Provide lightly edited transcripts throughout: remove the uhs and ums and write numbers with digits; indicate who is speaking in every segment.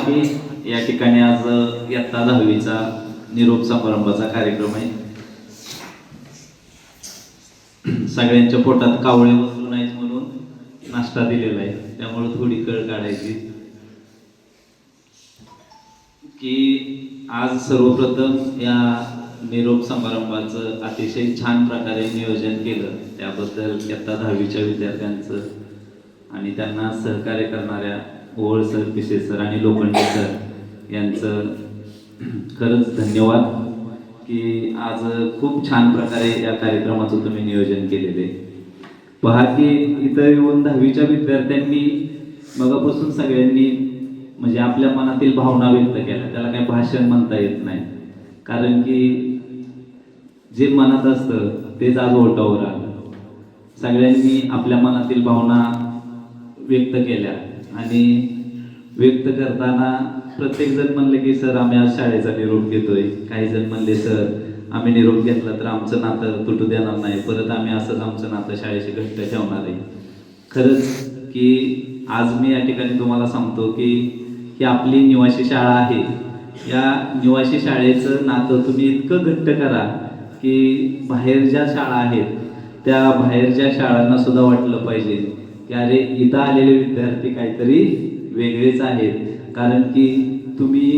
Speaker 1: की या ठिकाणी आज इयत्ता 10वीचा निरोप समारंभाचा कार्यक्रम आहे. सगळ्यांच्या पोटात कावळे बसू नाहीत म्हणून नाश्ता दिलेला आहे, त्यामुळे थोडी कळ काढायची की आज सर्वप्रथम या निरोप समारंभाचं अतिशय छान प्रकारे नियोजन केलं, त्याबद्दल इयत्ता 10वीच्या विद्यार्थ्यांचं आणि त्यांना सहकार्य करणाऱ्या ओवळ सर, पिसे सर आणि लोखंडे सर यांचं खरंच धन्यवाद की आज खूप छान प्रकारे या कार्यक्रमाचं तुम्ही नियोजन केलेले. पहा की इथं येऊन 10वीच्या विद्यार्थ्यांनी मगापासून सगळ्यांनी म्हणजे आपल्या मनातील भावना व्यक्त केल्या. त्याला काही भाषण म्हणता येत नाही, कारण की जे मनात असतं तेच आज ओठावर आलं. सगळ्यांनी आपल्या मनातील भावना व्यक्त केल्या आणि व्यक्त करताना प्रत्येक जण म्हणले की सर आम्ही आज शाळेचा निरोप घेतोय. काही जण म्हणले सर आम्ही निरोप घेतला तर आमचं नातं तुटू देणार नाही, परत आम्ही असंच आमचं नातं शाळेशी घट्ट ठेवणार आहे. खरंच की आज मी या ठिकाणी तुम्हाला सांगतो की ही आपली निवासी शाळा आहे. या निवासी शाळेचं नातं तुम्ही इतकं घट्ट करा की बाहेर ज्या शाळा आहेत त्या बाहेरच्या शाळांना सुद्धा वाटलं पाहिजे की अरे इथं आलेले विद्यार्थी काहीतरी वेगळेच आहेत. कारण की तुम्ही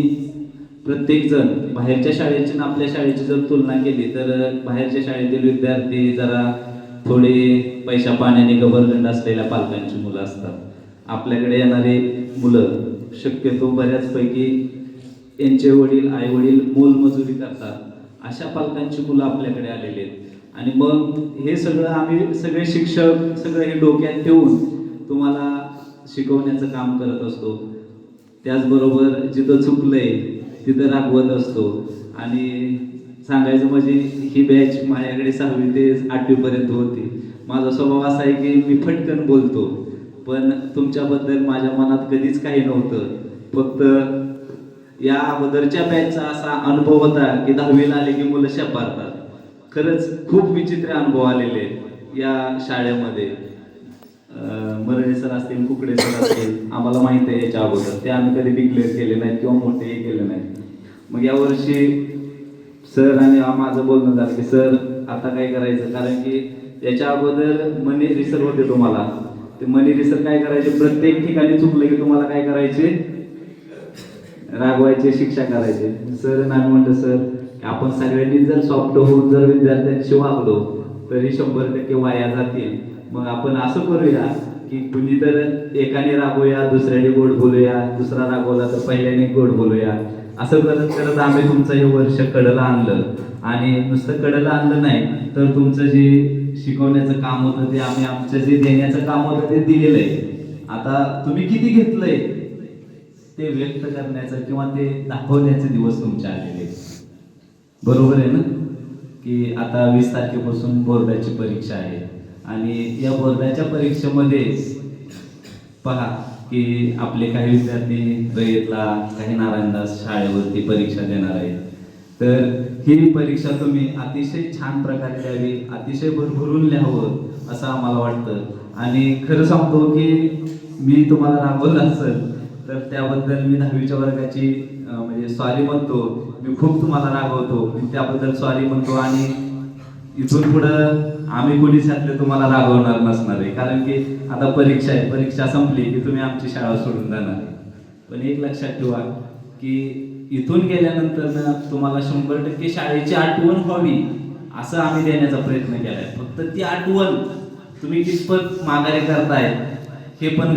Speaker 1: प्रत्येकजण बाहेरच्या शाळेची आणि आपल्या शाळेची जर तुलना केली तर बाहेरच्या शाळेतील विद्यार्थी जरा थोडे पैशा पाण्याने गबरगंड असलेल्या पालकांची मुलं असतात. आपल्याकडे येणारे मुलं शक्यतो बऱ्याचपैकी यांचे वडील आई वडील मोलमजुरी करतात, अशा पालकांची मुलं आपल्याकडे आलेली आहेत. आणि मग हे सगळं आम्ही सगळे शिक्षक सगळं हे डोक्यात ठेवून तुम्हाला शिकवण्याचं काम करत असतो. त्याचबरोबर जिथं चुकलंय तिथं रागवत असतो. आणि सांगायचं म्हणजे ही बॅच माझ्याकडे 6वी ते 8वी पर्यंत होती. माझा स्वभाव असा आहे की मी फटकन बोलतो, पण तुमच्याबद्दल माझ्या मनात कधीच काही नव्हतं. फक्त या अगोदरच्या बॅचचा असा अनुभव होता की 10वीला आले की मुलं शेपारतात. खरंच खूप विचित्र अनुभव आलेले या शाळेमध्ये. मरणे सर असतील, कुकडे सर असतील, आम्हाला माहिती आहे याच्या अगोदर, ते आम्ही कधी डिक्लेअर केले नाहीत किंवा मोठेही केले नाहीत. मग यावर्षी सर आणि माझं बोलणं झालं की सर आता काय करायचं, कारण की याच्या अगोदर मनी रिसर होते तुम्हाला. ते मनी रिसर काय करायचे, प्रत्येक ठिकाणी चुकलं की तुम्हाला काय करायचे, रागवायचे, शिक्षा करायचे. सर नाही म्हणलं सर आपण सगळ्यांनी जर सॉफ्ट होऊन जर विद्यार्थ्यांशी वागलो तरी 100% वाया जातील. मग आपण असं करूया की कुणी तर एकाने रागवूया, दुसऱ्याने गोड बोलूया, दुसरा रागवला तर पहिल्याने गोड बोलूया. असं करत करत आम्ही तुमचं हे वर्ष कडेला आणलं. आणि नुसतं कडेला आणलं नाही तर तुमचं जे शिकवण्याचं काम होतं ते आम्ही आमचं जे देण्याचं काम होतं ते दिलेलं आहे. आता तुम्ही किती घेतलंय ते व्यक्त करण्याचं किंवा ते दाखवण्याचे दिवस तुमचे आलेले. बरोबर आहे ना की आता 20 तारखेपासून बोर्डाची परीक्षा आहे आणि या बोर्डाच्या परीक्षेमध्ये पहा की आपले काही विद्यार्थी रयतला, काही नारायणदास शाळेवरती परीक्षा देणार आहेत. तर ही परीक्षा तुम्ही अतिशय छान प्रकारे द्यावी, अतिशय भरभरून लिहावं असं आम्हाला वाटतं. आणि खरं सांगतो की मी तुम्हाला रागवलं असेल तर त्याबद्दल मी 10वीच्या वर्गाची म्हणजे सॉरी म्हणतो. मी खूप तुम्हाला रागवतो, मी त्याबद्दल सॉरी म्हणतो. आणि इथून पुढं आम्ही कोणीच यातले तुम्हाला रागवणार नसणार आहे, कारण की आता परीक्षा आहे, परीक्षा संपली की तुम्ही आमची शाळा सोडून जाणार आहे. पण एक लक्षात ठेवा की इथून गेल्यानंतर तुम्हाला 100% शाळेची आठवण व्हावी असं आम्ही देण्याचा प्रयत्न केलाय. फक्त ती आठवण तुम्ही कितपत माघारी करताय हे पण